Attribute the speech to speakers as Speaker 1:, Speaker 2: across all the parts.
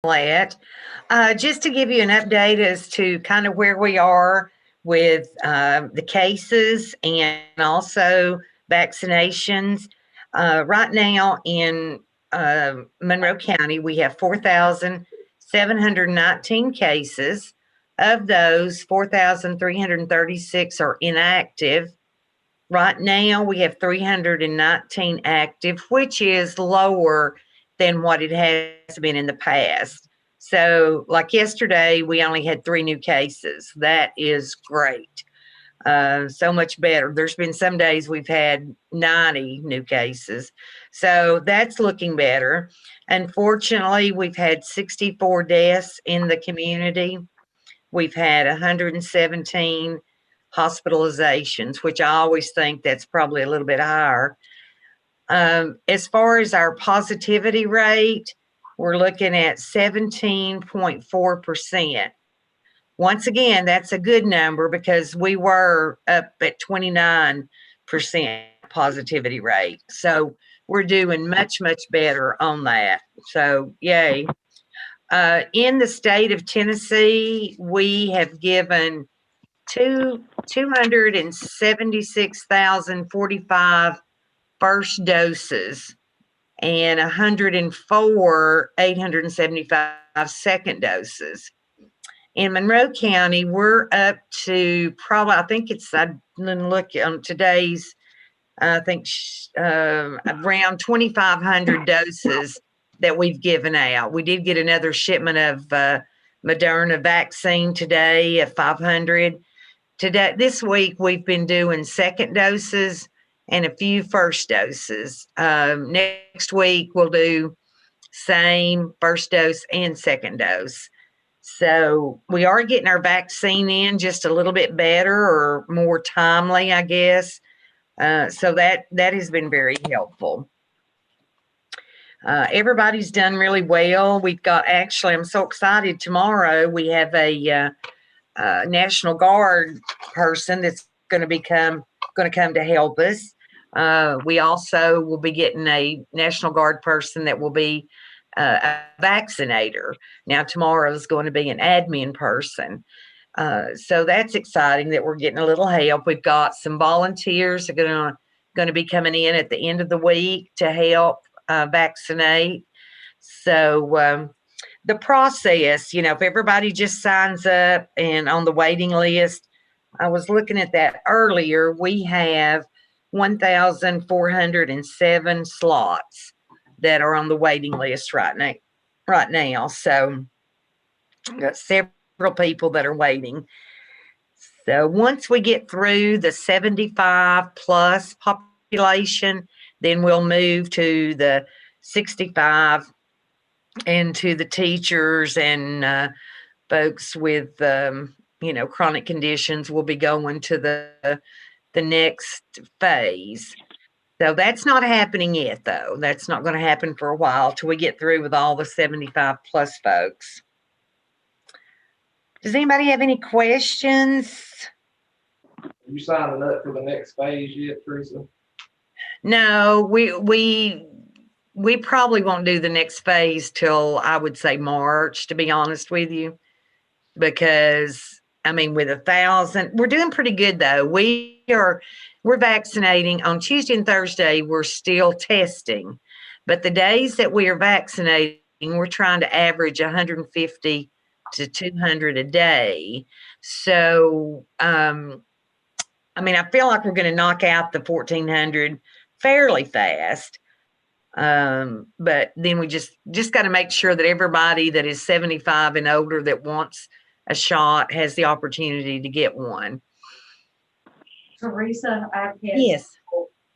Speaker 1: Paulette. Just to give you an update as to kind of where we are with the cases and also vaccinations. Right now in Monroe County, we have 4,719 cases. Of those, 4,336 are inactive. Right now, we have 319 active, which is lower than what it has been in the past. So, like yesterday, we only had 3 new cases. That is great. So much better. There's been some days we've had 90 new cases. So that's looking better. Unfortunately, we've had 64 deaths in the community. We've had 117 hospitalizations, which I always think that's probably a little bit higher. As far as our positivity rate, we're looking at 17.4%. Once again, that's a good number because we were up at 29% positivity rate. So we're doing much, much better on that. So, yay. In the state of Tennessee, we have given 276,045 first doses and 875 second doses. In Monroe County, we're up to probably, I didn't look on today's, around 2,500 doses that we've given out. We did get another shipment of Moderna vaccine today of 500. This week, we've been doing second doses and a few first doses. Next week, we'll do same first dose and second dose. So we are getting our vaccine in just a little bit better or more timely, I guess. So that has been very helpful. Everybody's done really well. We've got, actually, I'm so excited. Tomorrow we have a National Guard person that's going to come to help us. We also will be getting a National Guard person that will be a vaccinator. Now tomorrow is going to be an admin person. So that's exciting that we're getting a little help. We've got some volunteers that are going to be coming in at the end of the week to help vaccinate. So the process, if everybody just signs up and on the waiting list, I was looking at that earlier, we have 1,407 slots that are on the waiting list right now. So got several people that are waiting. So once we get through the 75 plus population, then we'll move to the 65 and to the teachers and folks with chronic conditions. Will be going to the next phase. So that's not happening yet, though. That's not going to happen for a while till we get through with all the 75 plus folks. Does anybody have any questions?
Speaker 2: Are you signing up for the next phase yet, Teresa?
Speaker 1: No, we probably won't do the next phase till, I would say, March, to be honest with you, because with 1,000, we're doing pretty good though. We're vaccinating on Tuesday and Thursday. We're still testing, but the days that we are vaccinating, we're trying to average 150 to 200 a day. So, I feel like we're going to knock out the 1,400 fairly fast. But then we just got to make sure that everybody that is 75 and older that wants a shot has the opportunity to get one.
Speaker 3: Teresa, I've had
Speaker 1: Yes.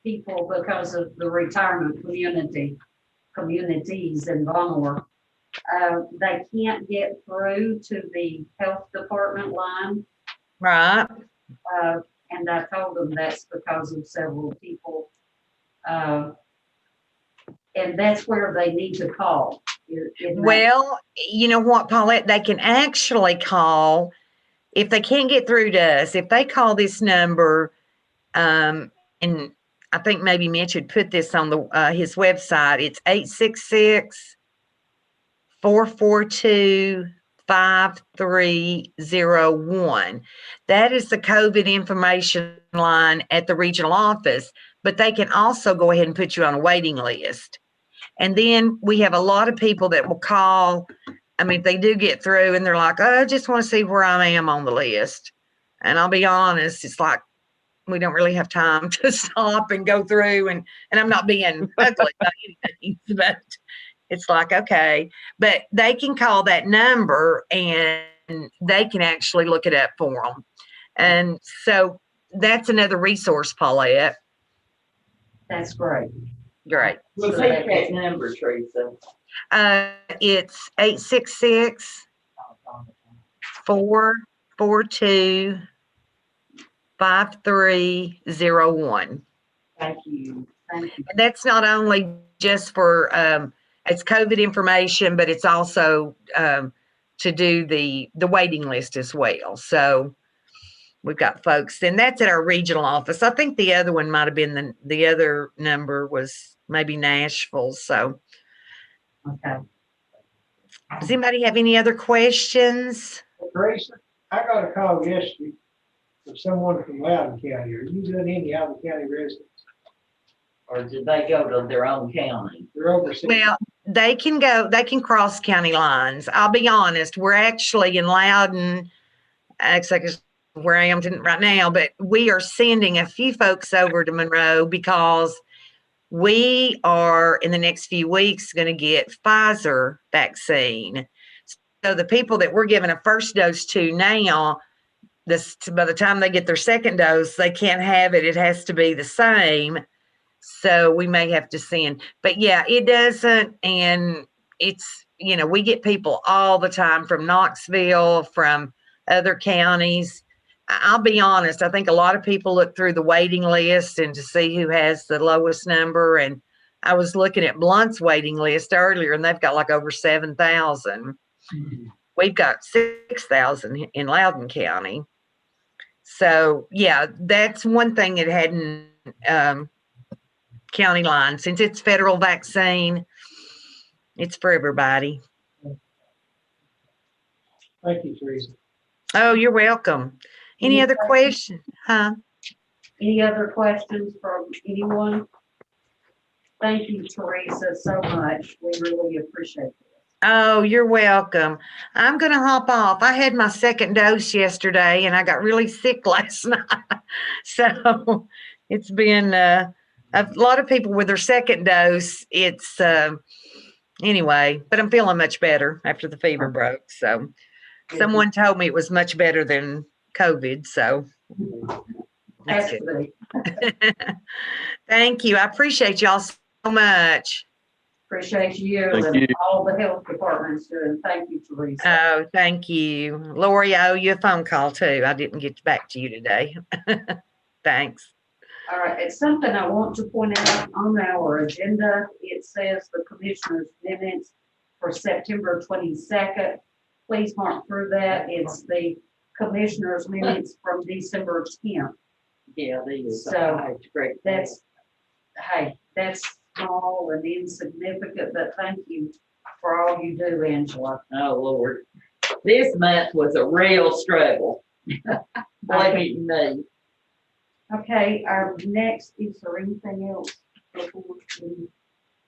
Speaker 3: people because of the retirement communities in Baltimore, they can't get through to the health department line.
Speaker 1: Right.
Speaker 3: And I told them that's because of several people. And that's where they need to call.
Speaker 1: Well, you know what, Paulette, they can actually call if they can't get through to us. If they call this number, and I think maybe Mitch would put this on his website. It's 442-5301. That is the COVID information line at the regional office, but they can also go ahead and put you on a waiting list. And then we have a lot of people that will call. I mean, they do get through and they're like, oh, I just want to see where I am on the list. And I'll be honest, it's like, we don't really have time to stop and go through, and I'm not being ugly by anything, but it's like, okay, but they can call that number and they can actually look it up for them. And so that's another resource, Paulette.
Speaker 3: That's great.
Speaker 1: Great.
Speaker 4: We'll take that number, Teresa.
Speaker 1: It's 866-442-5301.
Speaker 3: Thank you. Thank you.
Speaker 1: And that's not only just for, it's COVID information, but it's also to do the waiting list as well. So we've got folks, and that's at our regional office. I think the other one might have been the other number was maybe Nashville. So,
Speaker 3: Okay.
Speaker 1: does anybody have any other questions?
Speaker 5: Teresa, I got a call yesterday from someone from Loudoun County. Are you doing any Loudoun County residents?
Speaker 4: Or did they go to their own county?
Speaker 5: They're overseas.
Speaker 1: Well, they can cross county lines. I'll be honest, we're actually in Loudoun, actually where I am right now, but we are sending a few folks over to Monroe because we are in the next few weeks going to get Pfizer vaccine. So the people that we're giving a first dose to now, by the time they get their second dose, they can't have it. It has to be the same. So we may have to send, but yeah, it doesn't. And it's, we get people all the time from Knoxville, from other counties. I'll be honest, I think a lot of people look through the waiting list and to see who has the lowest number. And I was looking at Blunt's waiting list earlier, and they've got like over 7,000. We've got 6,000 in Loudoun County. So yeah, that's one thing that hadn't county line. Since it's federal vaccine, it's for everybody.
Speaker 5: Thank you, Teresa.
Speaker 1: Oh, you're welcome. Any other questions? Huh?
Speaker 3: Any other questions from anyone? Thank you, Teresa, so much. We really appreciate it.
Speaker 1: Oh, you're welcome. I'm going to hop off. I had my second dose yesterday and I got really sick last night. So it's been a lot of people with their second dose. It's anyway, but I'm feeling much better after the fever broke. So someone told me it was much better than COVID. So that's good. Thank you. I appreciate y'all so much.
Speaker 3: Appreciate you
Speaker 6: Thank
Speaker 3: and
Speaker 6: you.
Speaker 3: all the health departments doing. Thank you, Teresa.
Speaker 1: Oh, thank you. Lori, I owe you a phone call too. I didn't get back to you today. Thanks.
Speaker 3: All right, it's something I want to point out on our agenda. It says the commissioner's minutes for September 22nd. Please mark through that. It's the commissioner's minutes from December 10th.
Speaker 4: Yeah, these
Speaker 3: So,
Speaker 4: are great.
Speaker 3: That's small and insignificant, but thank you for all you do, Angela.
Speaker 4: Oh, Lord. This month was a real struggle. Blaming me.
Speaker 3: Okay, our next, is there anything else?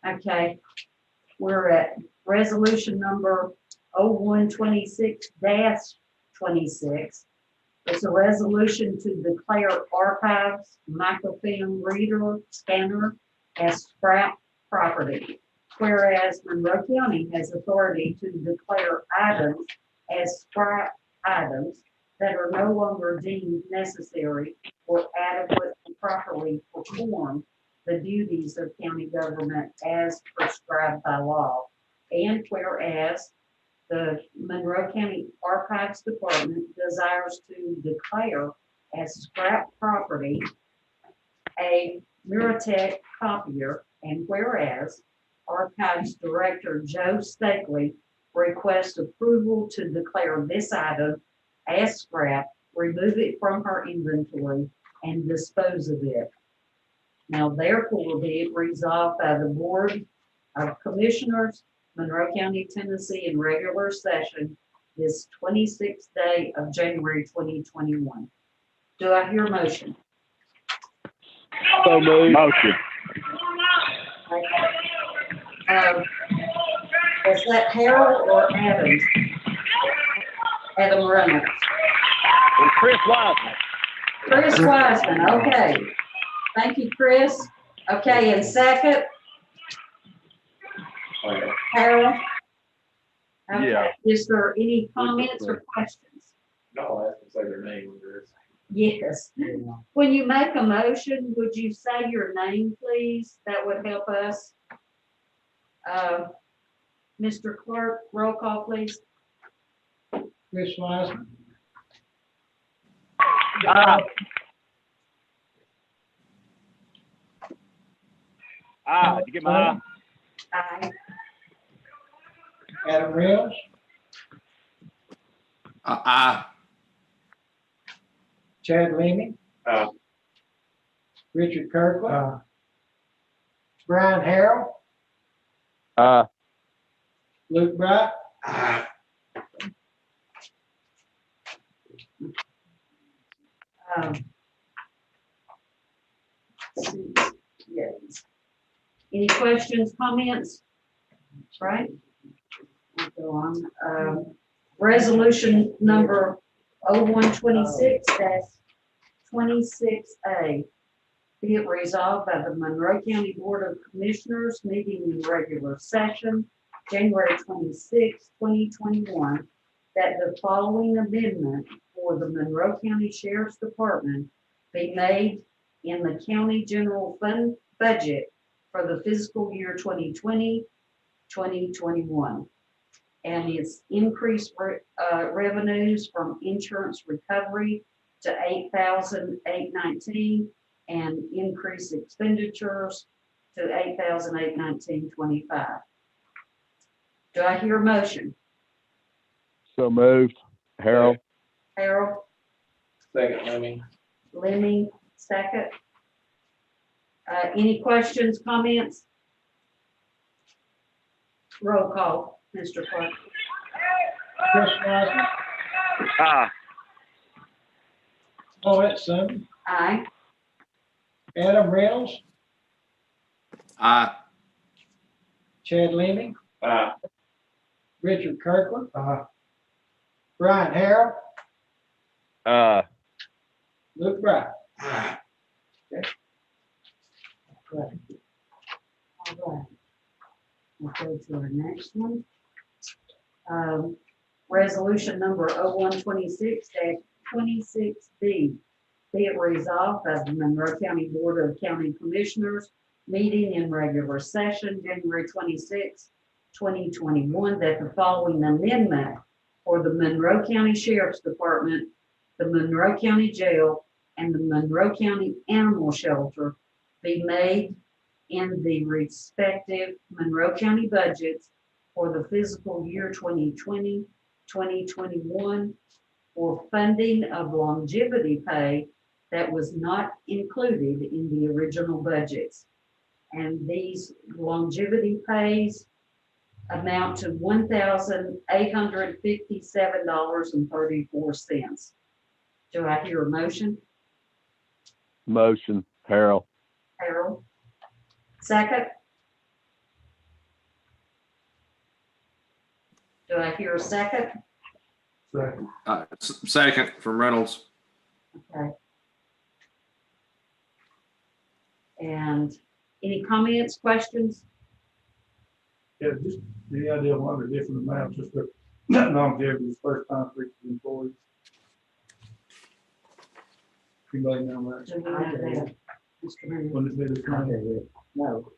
Speaker 3: Okay, we're at resolution number 0126-26. It's a resolution to declare archives, microfilm reader, scanner as scrap property. Whereas Monroe County has authority to declare items as scrap items that are no longer deemed necessary or adequate to properly perform the duties of county government as prescribed by law. And whereas the Monroe County Archives Department desires to declare as scrap property a Muratech copier, and whereas Archives Director Joe Stakely requests approval to declare this item as scrap, remove it from her inventory, and dispose of it. Now therefore be it resolved by the Board of Commissioners Monroe County, Tennessee, in regular session this 26th day of January 2021. Do I hear a motion?
Speaker 6: So moved. Motion.
Speaker 3: Was that Harold or Adam? Adam Reynolds.
Speaker 6: Chris Wiseman.
Speaker 3: Chris Wiseman, okay. Thank you, Chris. Okay, and second, Harold? Okay.
Speaker 6: Yeah.
Speaker 3: Is there any comments or questions?
Speaker 2: No, I have to say their name under it.
Speaker 3: Yes. When you make a motion, would you say your name, please? That would help us. Mr. Clerk, roll call, please.
Speaker 5: Chris Wiseman,
Speaker 6: Aye. Aye. Did you get my eye?
Speaker 3: Aye.
Speaker 5: Adam Reynolds,
Speaker 7: Aye.
Speaker 5: Chad Leeny.
Speaker 2: Aye.
Speaker 5: Richard Kirkland. Brian Harrell,
Speaker 6: Aye.
Speaker 5: Luke Bright,
Speaker 2: Aye.
Speaker 3: Let's see. Yes. Any questions, comments? Right? I'll go on. Resolution number 0126-26A. Be it resolved by the Monroe County Board of Commissioners meeting in regular session, January 26, 2021, that the following amendment for the Monroe County Sheriff's Department be made in the county general fund budget for the fiscal year 2020-2021. And it's increased revenues from insurance recovery to $8,819 and increased expenditures to $8,819.25. Do I hear a motion?
Speaker 6: So moved. Harold.
Speaker 3: Harold,
Speaker 2: Second, Lemmy.
Speaker 3: Lemmy, second. Any questions, comments? Roll call, Mr. Clerk.
Speaker 5: Chris Wiseman,
Speaker 6: Aye.
Speaker 5: Paulette Summey,
Speaker 3: Aye.
Speaker 5: Adam Reynolds,
Speaker 7: Aye.
Speaker 5: Chad Leeny,
Speaker 2: Aye.
Speaker 5: Richard Kirkland. Brian Harrell,
Speaker 6: Aye.
Speaker 5: Luke Bright.
Speaker 2: Aye.
Speaker 3: All right. We'll go to our next one. Resolution number 0126-26B. Be it resolved by the Monroe County Board of County Commissioners meeting in regular session, January 26, 2021, that the following amendment for the Monroe County Sheriff's Department, the Monroe County Jail, and the Monroe County Animal Shelter be made in the respective Monroe County budgets for the fiscal year 2020-2021 for funding of longevity pay that was not included in the original budgets. And these longevity pays amount to $1,857.34. Do I hear a motion?
Speaker 6: Motion. Harold.
Speaker 3: Harold. Second? Do I hear a second?
Speaker 7: Second from Reynolds.
Speaker 3: Okay. And any comments, questions?
Speaker 8: Yeah, just the idea of under different amounts, just for longevity is first time for each employee. Anybody know that?
Speaker 3: Do we know that? Mr. Mayor?
Speaker 8: Wouldn't it be the same?
Speaker 3: No.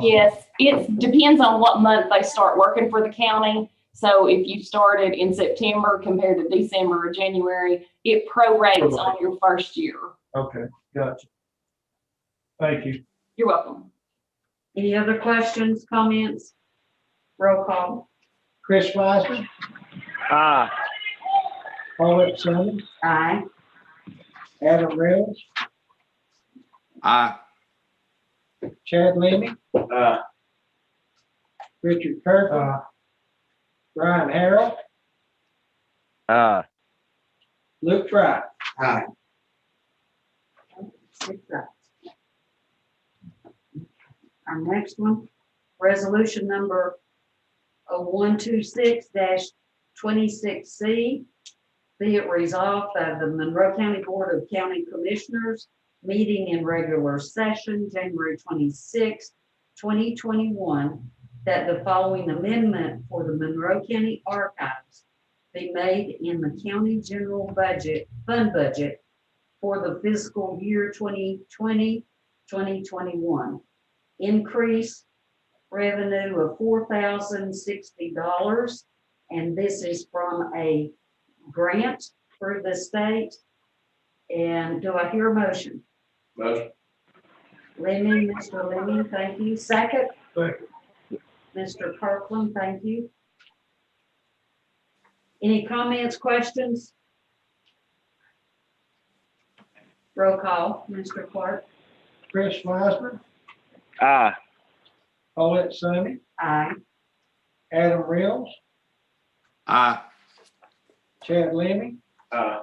Speaker 9: Yes, it depends on what month they start working for the county. So if you started in September compared to December or January, it prorates on your first year.
Speaker 8: Okay, gotcha. Thank you.
Speaker 9: You're welcome.
Speaker 3: Any other questions, comments? Roll call.
Speaker 5: Chris Wiseman,
Speaker 6: Aye.
Speaker 5: Paulette Summey,
Speaker 3: Aye.
Speaker 5: Adam Reynolds,
Speaker 7: Aye.
Speaker 5: Chad Leeny,
Speaker 2: Aye.
Speaker 5: Richard Kirkland, Brian Harrell,
Speaker 6: Aye.
Speaker 5: Luke Wright.
Speaker 2: Aye.
Speaker 3: 6 ayes. Our next one, resolution number 0126-26C. Be it resolved by the Monroe County Board of County Commissioners, meeting in regular session, January 26, 2021, that the following amendment for the Monroe County Archives be made in the county general budget, fund budget for the fiscal year 2020, 2021. Increase revenue of $4,060, and this is from a grant through the state. And do I hear a motion?
Speaker 2: Motion.
Speaker 3: Lemon, Mr. Lemon, thank you. Second?
Speaker 8: Second.
Speaker 3: Mr. Kirkland, thank you. Any comments, questions? Roll call, Mr. Clark.
Speaker 5: Chris Weisman,
Speaker 6: Aye.
Speaker 5: Paulette Summey,
Speaker 3: Aye.
Speaker 5: Adam Reynolds,
Speaker 7: Aye.
Speaker 5: Chad Leemy,
Speaker 2: Aye.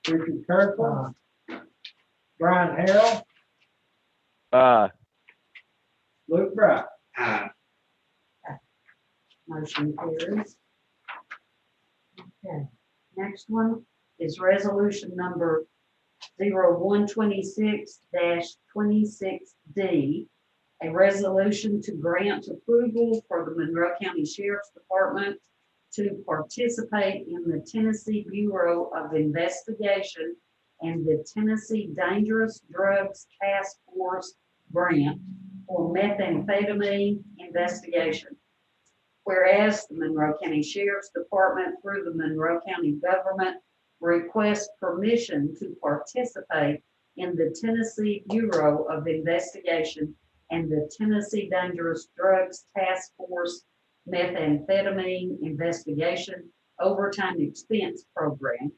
Speaker 5: Richard Kirkland, Brian Harrell,
Speaker 6: Aye.
Speaker 5: Luke Wright.
Speaker 2: Aye.
Speaker 3: Motion carries. Okay, next one is resolution number 0126-26D. A resolution to grant approval for the Monroe County Sheriff's Department to participate in the Tennessee Bureau of Investigation and the Tennessee Dangerous Drugs Task Force grant for methamphetamine investigation. Whereas the Monroe County Sheriff's Department through the Monroe County government requests permission to participate in the Tennessee Bureau of Investigation and the Tennessee Dangerous Drugs Task Force methamphetamine investigation overtime expense program.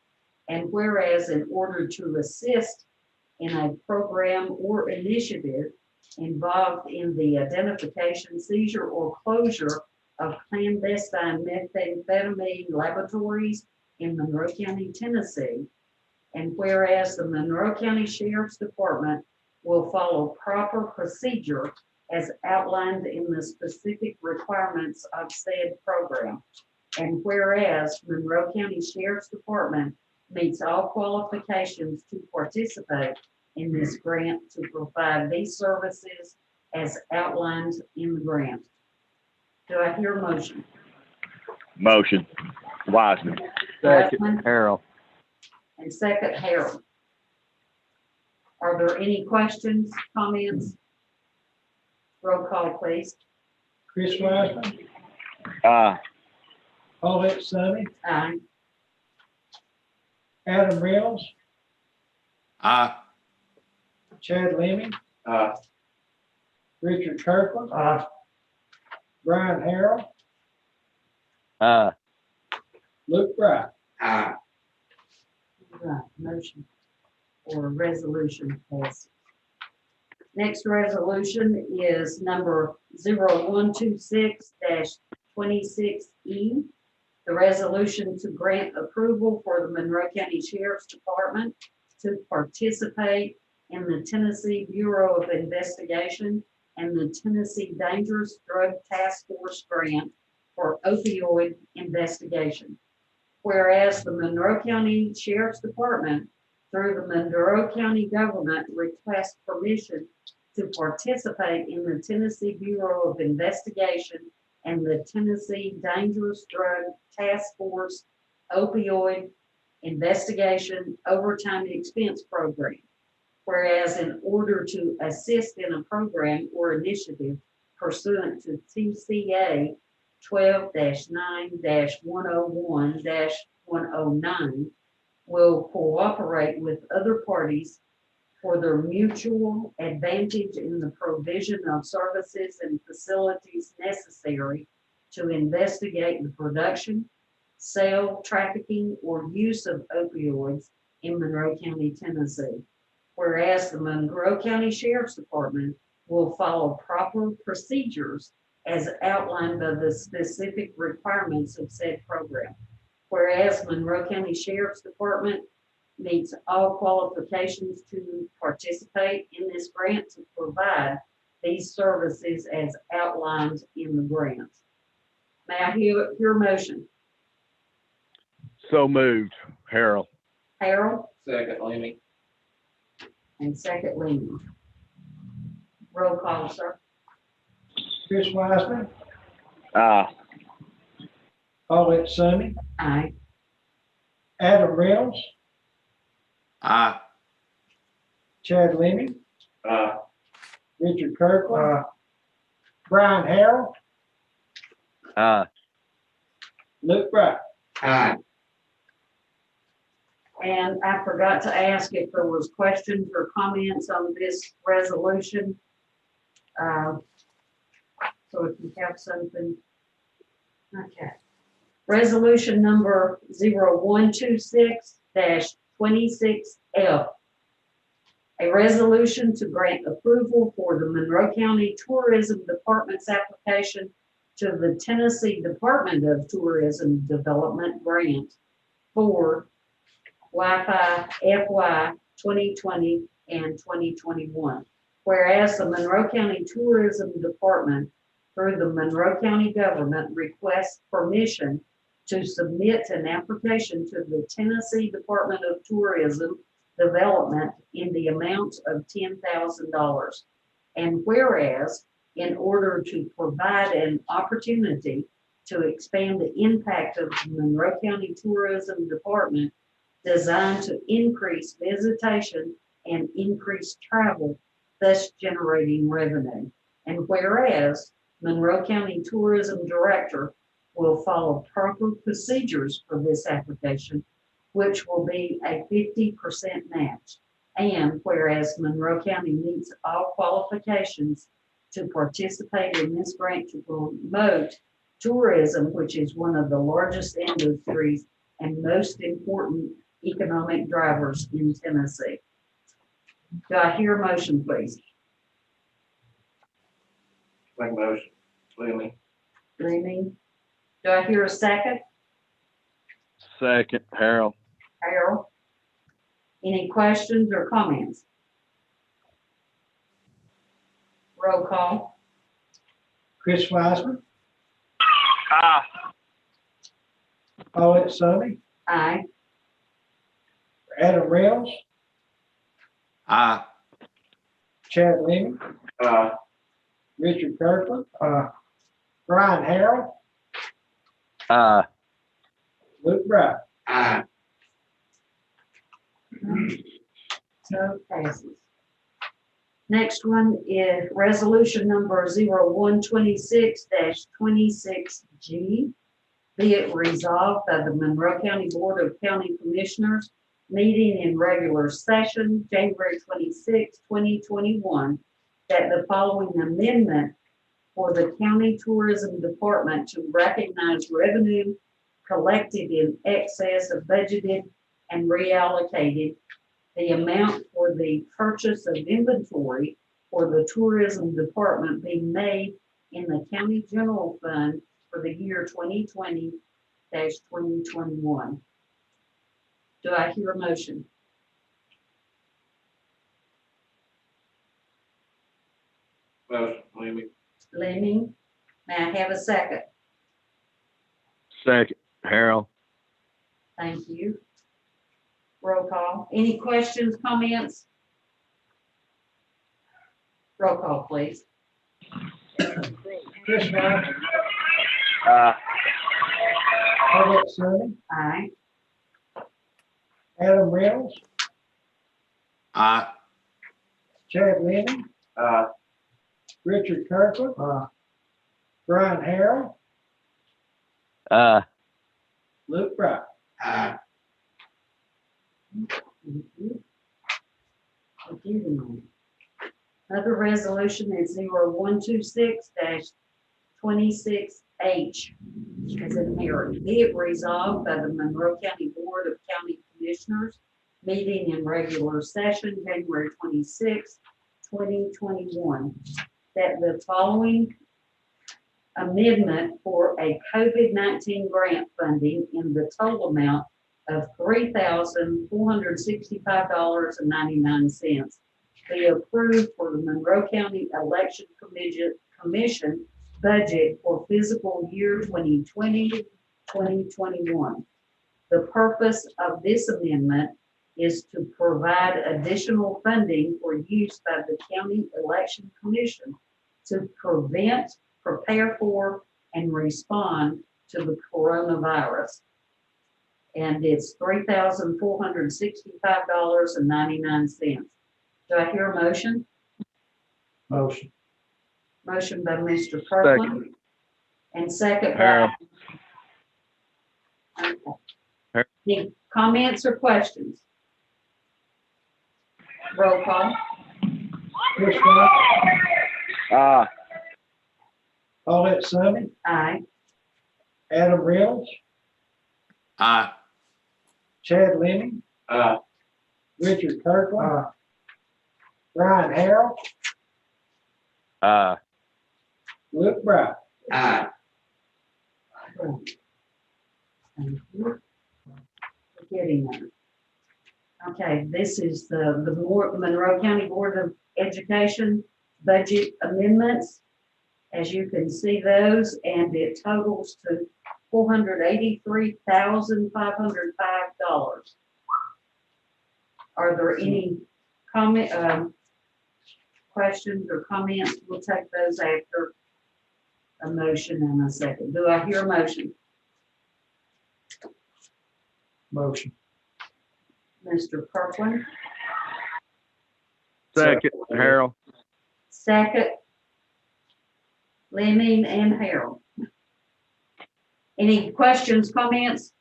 Speaker 3: And whereas in order to assist in a program or initiative involved in the identification, seizure, or closure of clandestine methamphetamine laboratories in Monroe County, Tennessee. And whereas the Monroe County Sheriff's Department will follow proper procedure as outlined in the specific requirements of said program. And whereas Monroe County Sheriff's Department meets all qualifications to participate in this grant to provide these services as outlined in the grant. Do I hear a motion?
Speaker 6: Motion. Wiseman.
Speaker 3: Wiseman.
Speaker 6: Harold.
Speaker 3: And second, Harold. Are there any questions, comments? Roll call, please.
Speaker 5: Chris Weisman,
Speaker 6: Aye.
Speaker 5: Paulette Summey,
Speaker 3: Aye.
Speaker 5: Adam Reynolds,
Speaker 7: Aye.
Speaker 5: Chad Leemy,
Speaker 2: Aye.
Speaker 5: Richard Kirkland, Brian Harrell,
Speaker 6: Aye.
Speaker 5: Luke Wright.
Speaker 2: Aye.
Speaker 3: Right, motion or resolution passes. Next resolution is number 0126-26E. The resolution to grant approval for the Monroe County Sheriff's Department to participate in the Tennessee Bureau of Investigation and the Tennessee Dangerous Drug Task Force grant for opioid investigation. Whereas the Monroe County Sheriff's Department through the Monroe County government requests permission to participate in the Tennessee Bureau of Investigation and the Tennessee Dangerous Drug Task Force opioid investigation overtime expense program. Whereas in order to assist in a program or initiative pursuant to TCA 12-9-101-109 will cooperate with other parties for their mutual advantage in the provision of services and facilities necessary to investigate the production, sale, trafficking, or use of opioids in Monroe County, Tennessee. Whereas the Monroe County Sheriff's Department will follow proper procedures as outlined by the specific requirements of said program. Whereas Monroe County Sheriff's Department meets all qualifications to participate in this grant to provide these services as outlined in the grant. May I hear your motion?
Speaker 6: So moved. Harold.
Speaker 3: Harold
Speaker 2: Second, Leamy.
Speaker 3: and second Lehman. Roll call, sir.
Speaker 5: Chris Weisman,
Speaker 6: Aye.
Speaker 5: Paulette Summey,
Speaker 3: Aye.
Speaker 5: Adam Reynolds,
Speaker 7: Aye.
Speaker 5: Chad Leeny,
Speaker 2: Aye.
Speaker 5: Richard Kirkland, Brian Harrell,
Speaker 6: Aye.
Speaker 5: Luke Wright.
Speaker 2: Aye.
Speaker 3: And I forgot to ask if there was questions or comments on this resolution. So if you have something. Okay. Resolution number 0126-26F. A resolution to grant approval for the Monroe County Tourism Department's application to the Tennessee Department of Tourism Development Grant for Wi-Fi FY 2020 and 2021. Whereas the Monroe County Tourism Department, through the Monroe County government, requests permission to submit an application to the Tennessee Department of Tourism Development in the amount of $10,000. And whereas, in order to provide an opportunity to expand the impact of the Monroe County Tourism Department, designed to increase visitation and increase travel, thus generating revenue. And whereas Monroe County Tourism Director will follow proper procedures for this application, which will be a 50% match. And whereas Monroe County meets all qualifications to participate in this grant to promote tourism, which is one of the largest industries and most important economic drivers in Tennessee. Do I hear a motion, please?
Speaker 2: Make a motion, Leamy.
Speaker 3: Leamy. Do I hear a second?
Speaker 6: Second. Harold.
Speaker 3: Harold? Any questions or comments? Roll call.
Speaker 5: Chris Weisman,
Speaker 6: Aye.
Speaker 5: Paulette Summey,
Speaker 3: Aye.
Speaker 5: Adam Reynolds,
Speaker 7: Aye.
Speaker 5: Chad Leeny,
Speaker 2: Aye.
Speaker 5: Richard Kirkland, Brian Harrell,
Speaker 6: Aye.
Speaker 5: Luke Wright.
Speaker 2: Aye.
Speaker 3: So passes. Next one is resolution number 0126-26G. Be it resolved by the Monroe County Board of County Commissioners, meeting in regular session, January 26, 2021, that the following amendment for the County Tourism Department to recognize revenue collected in excess of budgeted and reallocated the amount for the purchase of inventory for the tourism department being made in the county general fund for the year 2020-2021. Do I hear a motion?
Speaker 2: Motion, Leamy.
Speaker 3: Leamy, may I have a second?
Speaker 6: Second. Harold.
Speaker 3: Thank you. Roll call. Any questions, comments? Roll call, please.
Speaker 5: Chris Weisman,
Speaker 6: Aye.
Speaker 5: Paulette Summey,
Speaker 3: Aye.
Speaker 5: Adam Reynolds,
Speaker 7: Aye.
Speaker 5: Chad Leeny,
Speaker 2: Aye.
Speaker 5: Richard Kirkland, Brian Harrell,
Speaker 6: Aye.
Speaker 5: Luke Wright.
Speaker 2: Aye.
Speaker 3: Thank you. Another resolution is 0126-26H as inherited. Be it resolved by the Monroe County Board of County Commissioners, meeting in regular session, January 26, 2021, that the following amendment for a COVID-19 grant funding in the total amount of $3,465.99 be approved for the Monroe County Election Commission budget for fiscal year 2020-2021. The purpose of this amendment is to provide additional funding for use by the County Election Commission to prevent, prepare for, and respond to the coronavirus. And it's $3,465.99. Do I hear a motion?
Speaker 8: Motion.
Speaker 3: Motion by Mr. Kirkland. And second by.
Speaker 6: Harold.
Speaker 3: Okay.
Speaker 6: Harold.
Speaker 3: Any comments or questions? Roll call.
Speaker 5: Chris Weldon, Paulette Summey,
Speaker 3: Aye.
Speaker 5: Adam Reynolds,
Speaker 7: Aye.
Speaker 5: Chad Leeny,
Speaker 7: Aye.
Speaker 5: Richard Kirkland, Brian Harrell, Luke Bright.
Speaker 7: Aye.
Speaker 3: Thank you. We're getting there. Okay, this is the Monroe County Board of Education budget amendments. As you can see those, and it totals to $483,505. Are there any questions or comments? We'll take those after a motion and a second. Do I hear a motion?
Speaker 8: Motion.
Speaker 3: Mr. Kirkland,
Speaker 6: second, Harold.
Speaker 3: second. Lemming and Harold. Any questions, comments?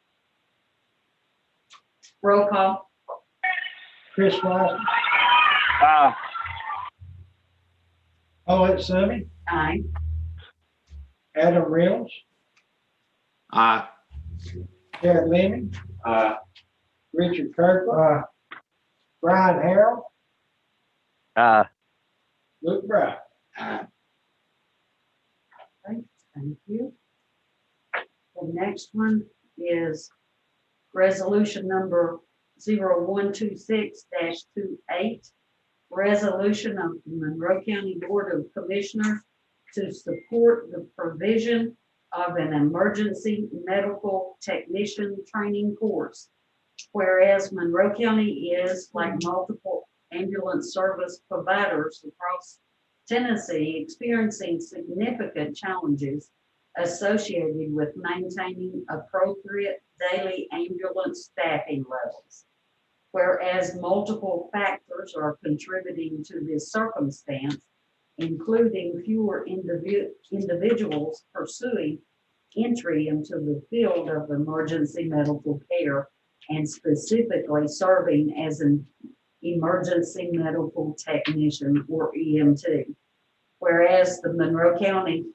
Speaker 3: Roll call.
Speaker 5: Chris Weldon, Paulette Summey,
Speaker 3: Aye.
Speaker 5: Adam Reynolds,
Speaker 7: Aye.
Speaker 5: Chad Leeny,
Speaker 7: Aye.
Speaker 5: Richard Kirkland, Brian Harrell, Luke Bright.
Speaker 7: Aye.
Speaker 3: Thank you. The next one is resolution number 0126-28. Resolution of the Monroe County Board of Commissioners to support the provision of an emergency medical technician training course. Whereas Monroe County is, like multiple ambulance service providers across Tennessee, experiencing significant challenges associated with maintaining appropriate daily ambulance staffing levels. Whereas multiple factors are contributing to this circumstance, including fewer individuals pursuing entry into the field of emergency medical care and specifically serving as an emergency medical technician or EMT. Whereas Monroe County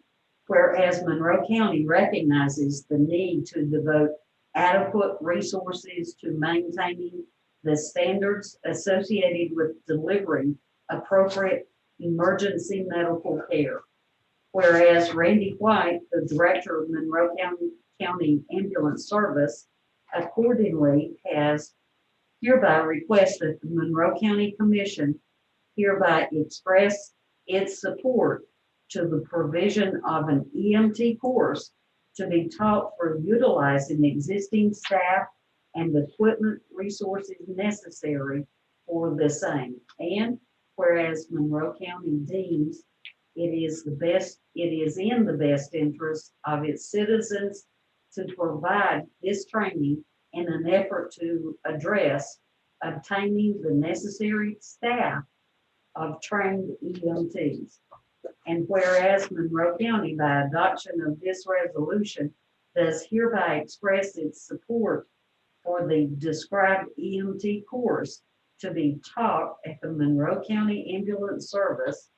Speaker 3: recognizes the need to devote adequate resources to maintaining the standards associated with delivering appropriate emergency medical care. Whereas Randy White, the director of Monroe County Ambulance Service, accordingly has hereby requested the Monroe County Commission hereby express its support to the provision of an EMT course to be taught for utilizing existing staff and equipment resources necessary for the same. And whereas Monroe County deems it is in the best interest of its citizens to provide this training in an effort to address obtaining the necessary staff of trained EMTs. And whereas Monroe County, by adoption of this resolution, does hereby express its support for the described EMT course to be taught at the Monroe County Ambulance Service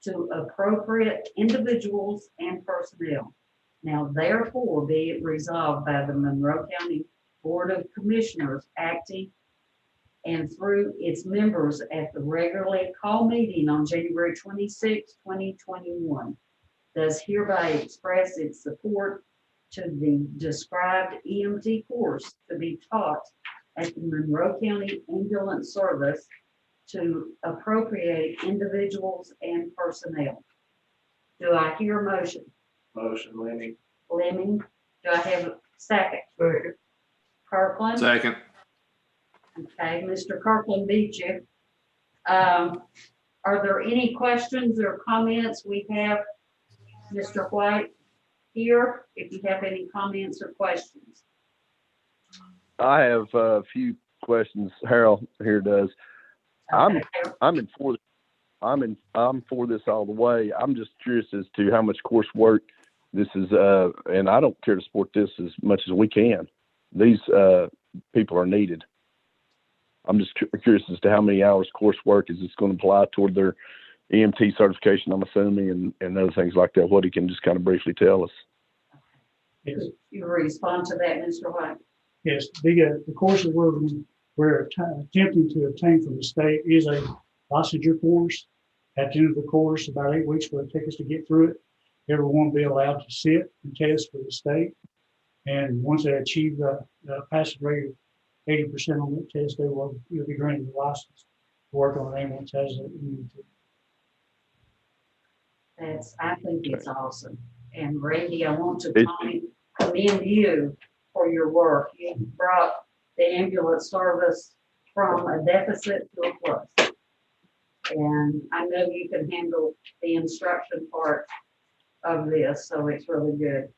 Speaker 3: to appropriate individuals and personnel. Now therefore be it resolved by the Monroe County Board of Commissioners acting and through its members at the regularly called meeting on January 26, 2021, does hereby express its support to the described EMT course to be taught at the Monroe County Ambulance Service to appropriate individuals and personnel. Do I hear a motion?
Speaker 2: Motion, Lenny.
Speaker 3: Fleming, do I have a second? Kirkland?
Speaker 7: second.
Speaker 3: Okay, Mr. Kirkland beat you. Are there any questions or comments? We have Mr. White here, if you have any comments or questions.
Speaker 6: I have a few questions. Harold here does. I'm for this all the way. I'm just curious as to how much coursework this is, and I don't care to support this as much as we can. These people are needed. I'm just curious as to how many hours coursework is this going to apply toward their EMT certification, I'm assuming, and other things like that. What he can just kind of briefly tell us.
Speaker 8: Yes,
Speaker 3: You respond to that, Mr. White?
Speaker 8: yes, the course that we're attempting to obtain from the state is a licensure course. At the end of the course, about 8 weeks will it take us to get through it. Everyone will be allowed to sit and test for the state. And once they achieve the passing rate of 80% on that test, you'll be granted a license to work on an ambulance as an EMT.
Speaker 3: I think it's awesome. And Randy, I want to commend you for your work. You brought the ambulance service from a deficit to a plus. And I know you can handle the instruction part of this, so it's really good.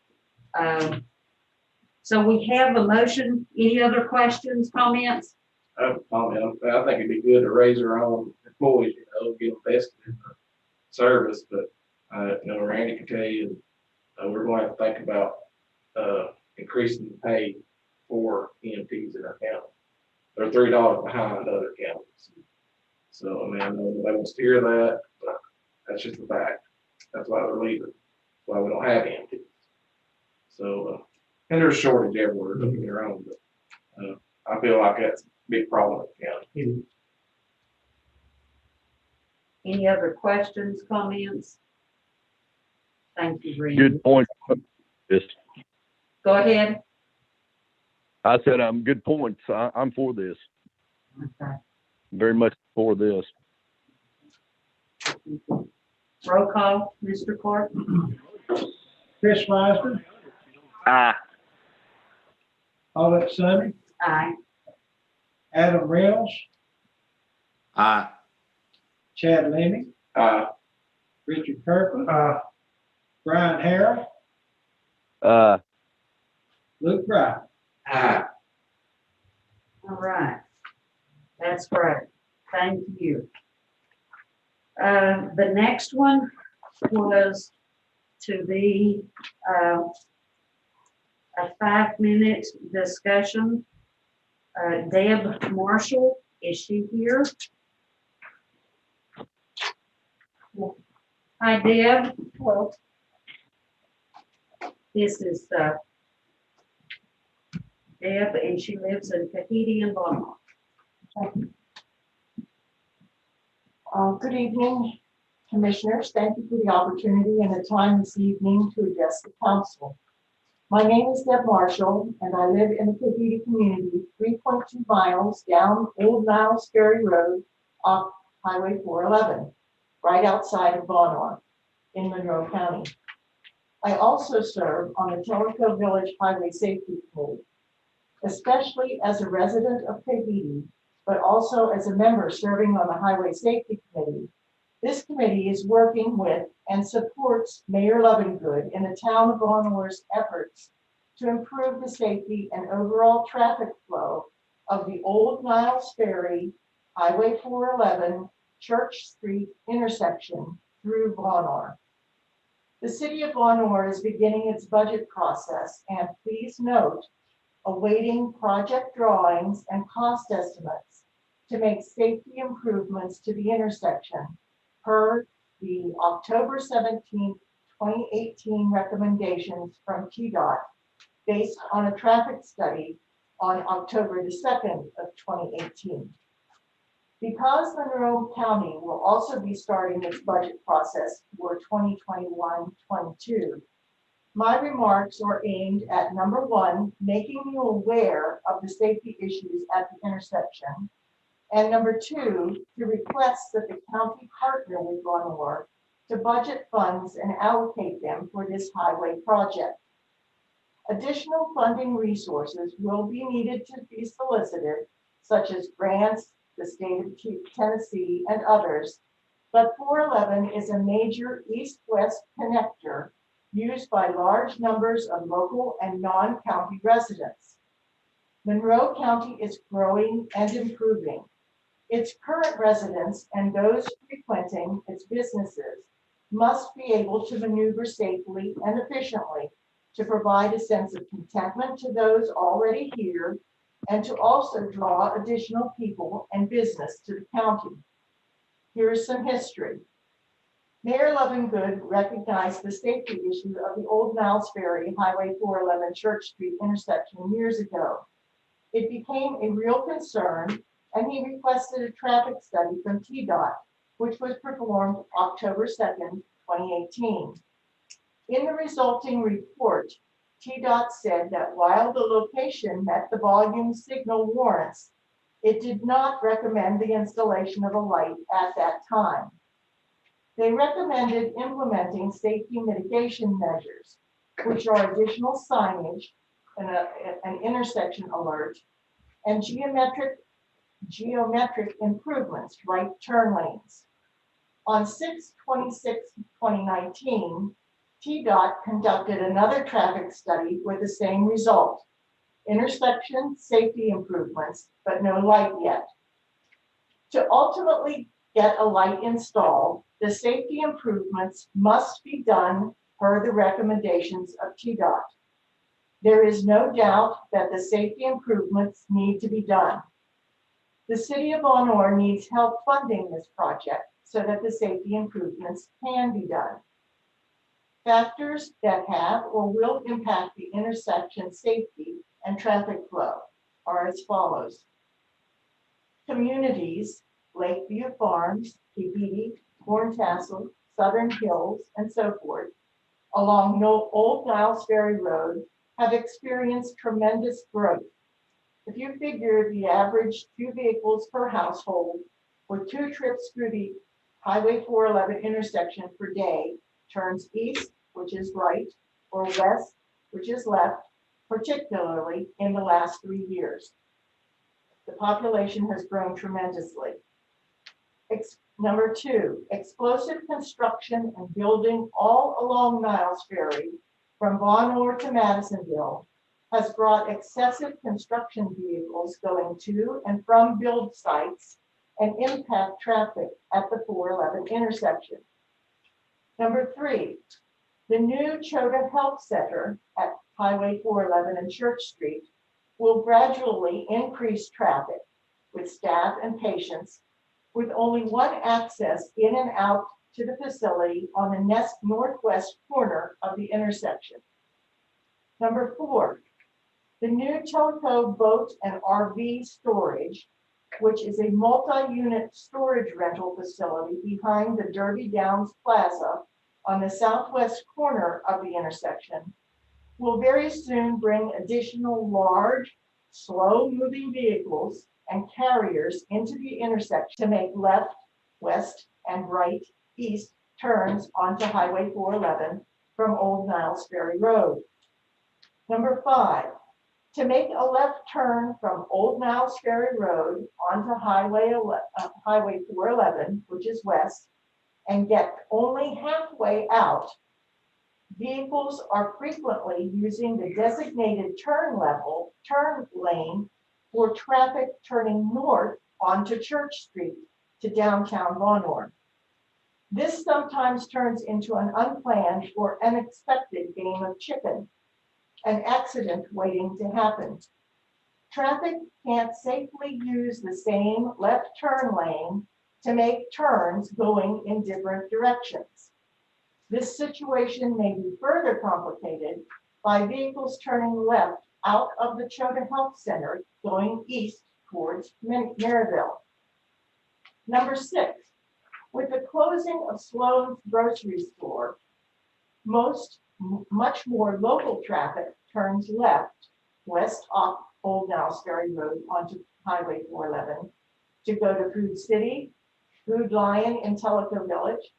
Speaker 3: So we have a motion. Any other questions, comments?
Speaker 2: I have a comment. I think it'd be good to raise our own employees, get them vested in the service, but Randy can tell you, we're going to have to think about increasing the pay for EMTs in our county. They're $3 behind other counties. So, I mean, I know nobody wants to hear that, but that's just a fact. That's why they're leaving. That's why we don't have EMTs. So, and there's a shortage everywhere, don't get me wrong, but I feel like that's a big problem in the county.
Speaker 3: Any other questions, comments? Thank you, Randy.
Speaker 6: Good point. Yes.
Speaker 3: Go ahead.
Speaker 6: I said, good points. I'm for this.
Speaker 3: Okay.
Speaker 6: Very much for this.
Speaker 3: Roll call, Mr. Clark.
Speaker 5: Chris Weisman,
Speaker 6: Aye.
Speaker 5: Paulette Summey,
Speaker 3: Aye.
Speaker 5: Adam Reynolds,
Speaker 7: Aye.
Speaker 5: Chad Leeny, Richard Kirkland, Brian Harrell, Luke Wright.
Speaker 2: Ah,
Speaker 3: All right. That's great. Thank you. The next one was to be a 5-minute discussion. Deb Marshall, is she here? Hi, Deb. Hello. This is Deb, and she lives in Tahiti and Baltimore.
Speaker 10: Good evening, Commissioners. Thank you for the opportunity and the time this evening to address the council. My name is Deb Marshall, and I live in the Tahiti community, 3.2 miles down Old Niles Ferry Road off Highway 411, right outside of Bonor in Monroe County. I also serve on the Tellico Village Highway Safety Committee, especially as a resident of Tahiti, but also as a member serving on the Highway Safety Committee. This committee is working with and supports Mayor Lovingood in the town of Bonor's efforts to improve the safety and overall traffic flow of the Old Niles Ferry, Highway 411, Church Street intersection through Bonor. The city of Bonor is beginning its budget process, and please note, awaiting project drawings and cost estimates to make safety improvements to the intersection per the October 17, 2018 recommendations from TDOT based on a traffic study on October the 2nd of 2018. Because Monroe County will also be starting its budget process for 2021-22, my remarks are aimed at number one, making you aware of the safety issues at the intersection, and number two, to request that the county partner with Vonore to budget funds and allocate them for this highway project. Additional funding resources will be needed to be solicited, such as grants, the state of Tennessee, and others, but 411 is a major east-west connector used by large numbers of local and non-county residents. Monroe County is growing and improving. Its current residents and those frequenting its businesses must be able to maneuver safely and efficiently to provide a sense of contentment to those already here and to also draw additional people and business to the county. Here's some history. Mayor Lovingood recognized the safety issue of the old Niles Ferry Highway 411 Church Street intersection years ago. It became a real concern, and he requested a traffic study from TDOT, which was performed October 2nd, 2018. In the resulting report, TDOT said that while the location met the volume signal warrants, it did not recommend the installation of a light at that time. They recommended implementing safety mitigation measures, which are additional signage and an intersection alert and geometric improvements, right turn lanes. On 6/26/2019, TDOT conducted another traffic study with the same result. Intersection safety improvements, but no light yet. To ultimately get a light installed, the safety improvements must be done per the recommendations of TDOT. There is no doubt that the safety improvements need to be done. The city of Vonore needs help funding this project so that the safety improvements can be done. Factors that have or will impact the intersection safety and traffic flow are as follows. Communities, Lakeview Farms, Kibiti, Horntassel, Southern Hills, and so forth, along Old Niles Ferry Road have experienced tremendous growth. If you figure the average 2 vehicles per household with 2 trips through the Highway 411 intersection per day turns east, which is right, or west, which is left, particularly in the last 3 years. The population has grown tremendously. Number 2, explosive construction and building all along Niles Ferry from Vonore to Madisonville has brought excessive construction vehicles going to and from build sites and impact traffic at the 411 intersection. Number 3, the new Chota Health Center at Highway 411 and Church Street will gradually increase traffic with staff and patients with only one access in and out to the facility on the northwest corner of the intersection. Number 4, the new Telco Boat and RV Storage, which is a multi-unit storage rental facility behind the Derby Downs Plaza on the southwest corner of the intersection, will very soon bring additional large, slow-moving vehicles and carriers into the intersection to make left, west, and right, east turns onto Highway 411 from Old Niles Ferry Road. Number 5, to make a left turn from Old Niles Ferry Road onto Highway 411, which is west, and get only halfway out, vehicles are frequently using the designated turn lane for traffic turning north onto Church Street to downtown Vonore. This sometimes turns into an unplanned or unexpected game of chicken, an accident waiting to happen. Traffic can't safely use the same left turn lane to make turns going in different directions. This situation may be further complicated by vehicles turning left out of the Chota Health Center going east towards Maryville. Number 6, with the closing of Sloan's grocery store, much more local traffic turns left, west off Old Nowsbury Road onto Highway 411 to go to Food City, Food Lion in Tellico Village,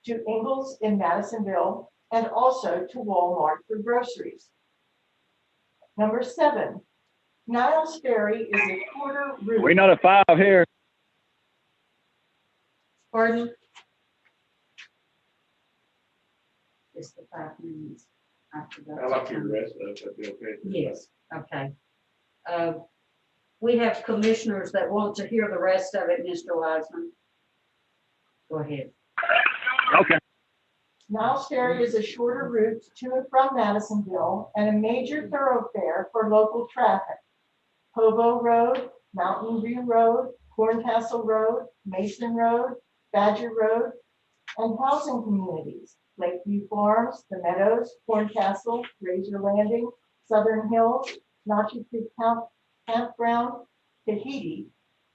Speaker 10: to Ingles in Madisonville, and also to Walmart for groceries. Number 7, Niles Ferry is a shorter route.
Speaker 11: We not a 5 here.
Speaker 3: Pardon? It's the 5 minutes. I forgot.
Speaker 2: I like your rest of it, that'd be okay.
Speaker 3: Yes, okay. We have commissioners that want to hear the rest of it, Mr. Wiseman. Go ahead.
Speaker 11: Okay.
Speaker 10: Niles Ferry is a shorter route to and from Madisonville and a major thoroughfare for local traffic. Hobo Road, Mountain View Road, Corncastle Road, Mason Road, Badger Road, and housing communities, Lakeview Farms, The Meadows, Corncastle, Razor Landing, Southern Hills, Nachi Creek Campground, Tahiti,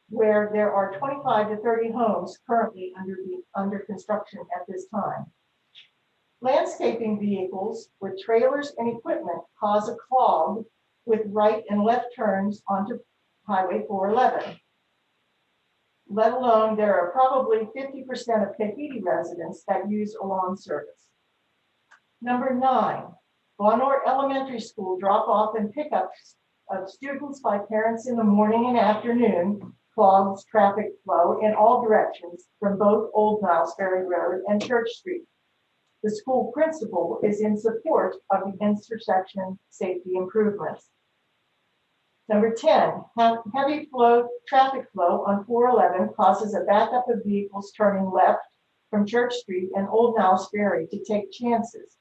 Speaker 10: where there are 25 to 30 homes currently under construction at this time. Landscaping vehicles with trailers and equipment cause a clog with right and left turns onto Highway 411. Let alone there are probably 50% of Tahiti residents that use a lawn service. Number 9, Bonor Elementary School drop-off and pickups of students by parents in the morning and afternoon clogs traffic flow in all directions from both Old Nowsbury Road and Church Street. The school principal is in support of the intersection safety improvements. Number 10, heavy traffic flow on 411 causes a backup of vehicles turning left from Church Street and Old Nowsbury to take chances.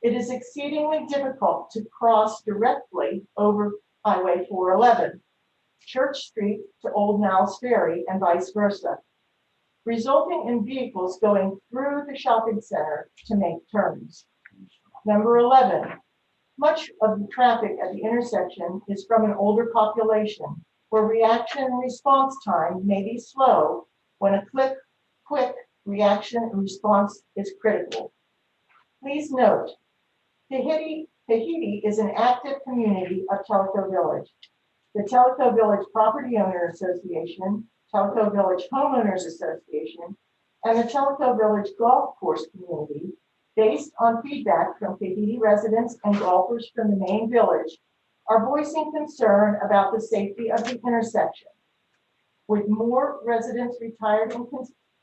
Speaker 10: It is exceedingly difficult to cross directly over Highway 411, Church Street to Old Nowsbury and vice versa, resulting in vehicles going through the shopping center to make turns. Number 11, much of the traffic at the intersection is from an older population where reaction and response time may be slow when a quick reaction and response is critical. Please note, Tahiti is an active community of Tellico Village. The Tellico Village Property Owner Association, Tellico Village Homeowners Association, and the Tellico Village Golf Course Community, based on feedback from Tahiti residents and golfers from the main village, are voicing concern about the safety of the intersection. With more residents retired in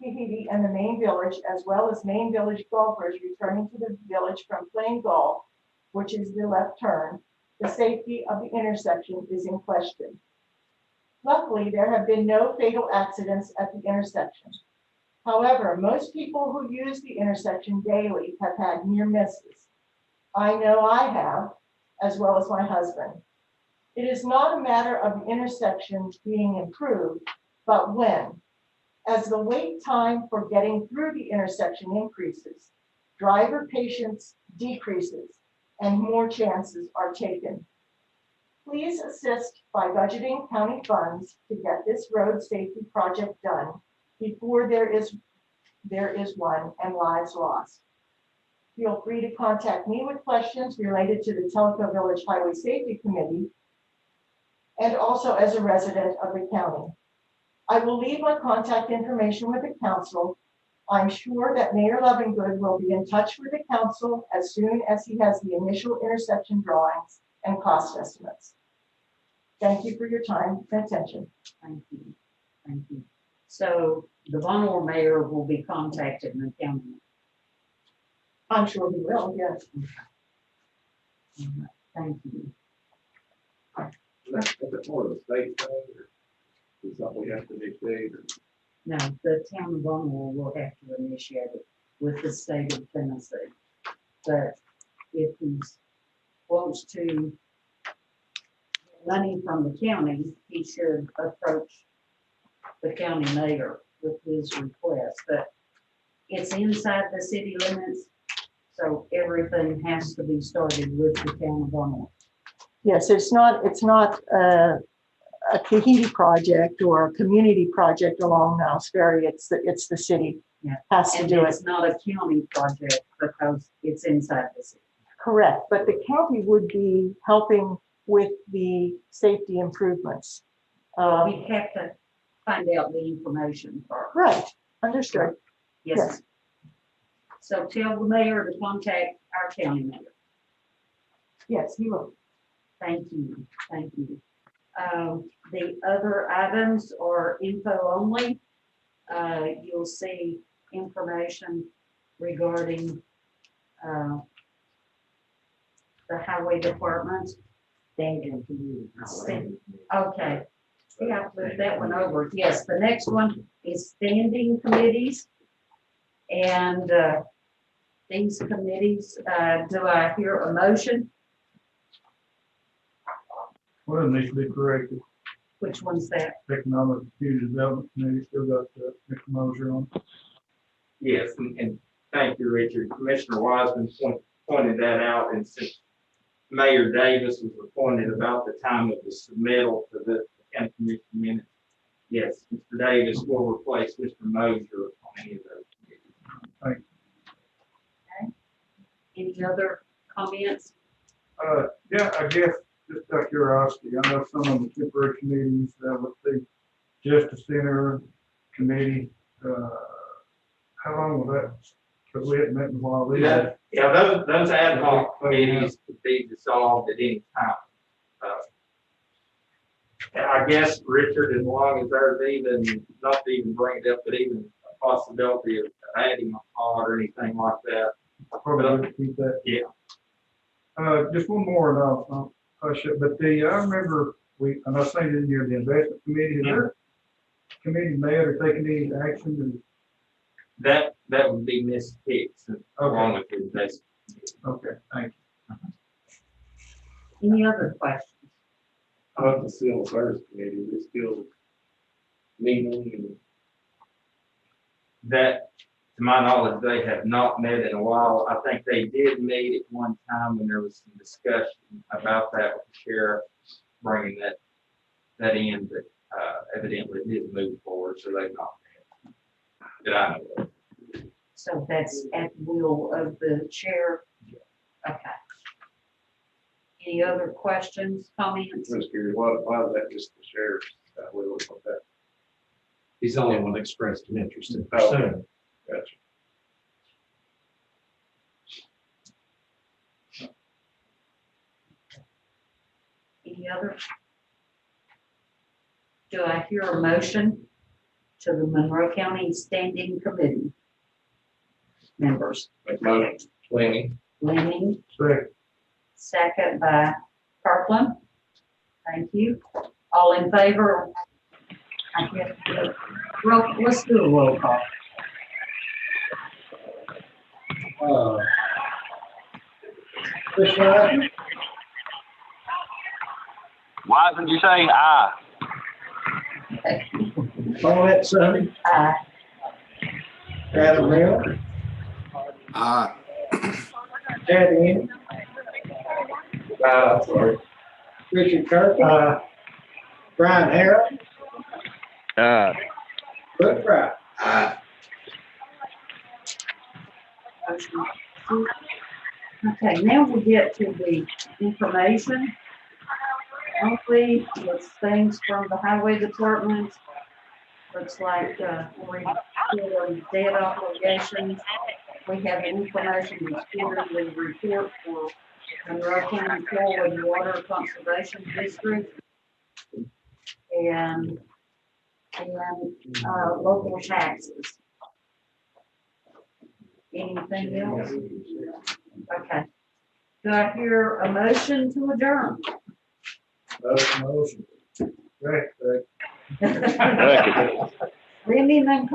Speaker 10: Tahiti and the main village, as well as main village golfers returning to the village from playing golf, which is the left turn, the safety of the intersection is in question. Luckily, there have been no fatal accidents at the intersection. However, most people who use the intersection daily have had near misses. I know I have, as well as my husband. It is not a matter of the intersection being improved, but when. As the wait time for getting through the intersection increases, driver patience decreases, and more chances are taken. Please assist by budgeting county funds to get this road safety project done before there is one and lives lost. Feel free to contact me with questions related to the Tellico Village Highway Safety Committee and also as a resident of the county. I will leave my contact information with the council. I'm sure that Mayor Lovingood will be in touch with the council as soon as he has the initial intersection drawings and cost estimates. Thank you for your time and attention.
Speaker 3: Thank you. Thank you. So the Bonor mayor will be contacted in the county.
Speaker 10: I'm sure he will, yes.
Speaker 3: Thank you.
Speaker 2: That's more of a state thing, or is something we have to dictate?
Speaker 3: No, the town of Bonor will have to initiate it with the state of Tennessee. But if he wants to get money from the county, he should approach the county mayor with his request. But it's inside the city limits, so everything has to be started with the town of Bonor.
Speaker 10: Yes, it's not a Tahiti project or a community project along Niles Ferry, it's the city
Speaker 3: Yeah.
Speaker 10: has to
Speaker 3: And
Speaker 10: do it.
Speaker 3: it's not a county project because it's inside the city.
Speaker 10: Correct, but the county would be helping with the safety improvements.
Speaker 3: We'd have to find out the information first.
Speaker 10: Right, understood.
Speaker 3: Yes. So tell the mayor to contact our county mayor.
Speaker 10: Yes, he will.
Speaker 3: Thank you, thank you. The other items are info only. You'll see information regarding, the highway department.
Speaker 1: Standing community.
Speaker 3: Okay, yeah, I moved that one over. Yes, the next one is standing committees. And, these committees, do I hear a motion?
Speaker 8: Well, it needs to be corrected.
Speaker 3: Which one's that?
Speaker 8: Economic Community Development Committee still got Mr. Moser on.
Speaker 2: Yes, and thank you, Richard. Commissioner Wiseman pointed that out, and since Mayor Davis was appointed about the time of the submittal to the county commission minutes, yes, Mr. Davis will replace Mr. Moser on any of those committees.
Speaker 3: Any other comments?
Speaker 8: Yeah, I guess, just out of curiosity, I know some of the temporary committees, with the Justice Center Committee, how long was that? Because we hadn't met in a while.
Speaker 2: Yeah, those ad hoc committees could be dissolved at any time. And I guess, Richard, as long as there's even, not to even bring it up, but even a possibility of adding a pod or anything like that.
Speaker 8: Probably keep that.
Speaker 2: Yeah.
Speaker 8: Just one more, and I'll hush it, but I remember and I say this here, the investment committee, is there committee met or taking any action?
Speaker 2: That would be Ms. Hicks, along with the investment.
Speaker 8: Okay, thank you.
Speaker 3: Any other questions?
Speaker 2: How about the civil service committee, they still meeting? That, to my knowledge, they have not met in a while. I think they did meet at one time when there was some discussion about that with the sheriff, bringing that in, but evidently it didn't move forward, so they've not met. That I know of.
Speaker 3: So that's at the will of the chair? Okay. Any other questions, comments?
Speaker 2: I'm just curious, why is that just the sheriff? We look at that.
Speaker 7: He's the only one that expressed an interest in
Speaker 2: Oh,
Speaker 7: pursuing.
Speaker 2: Gotcha.
Speaker 3: Any other? Do I hear a motion to the Monroe County Standing Committee members?
Speaker 2: Lenny.
Speaker 3: Lenny,
Speaker 8: Correct.
Speaker 3: second by Kirkland. Thank you. All in favor? I guess, let's do a roll call.
Speaker 5: Chris Wiseman,
Speaker 11: Wiseman, did you say? Aye.
Speaker 5: Paulette Summey,
Speaker 3: Aye.
Speaker 5: Adam Hill,
Speaker 7: Aye.
Speaker 5: Chad Henne,
Speaker 2: Sorry.
Speaker 5: Richard Kirk, Brian Harrell, Brooke Wright.
Speaker 7: Aye.
Speaker 3: Okay, now we get to the information. Hopefully, it's things from the highway department. Looks like, we're doing debt obligations. We have information that's quarterly report for Monroe County Soil and Water Conservation District. And local taxes. Anything else? Okay. Do I hear a motion to adjourn?
Speaker 8: Motion. Correct.
Speaker 3: Randy, then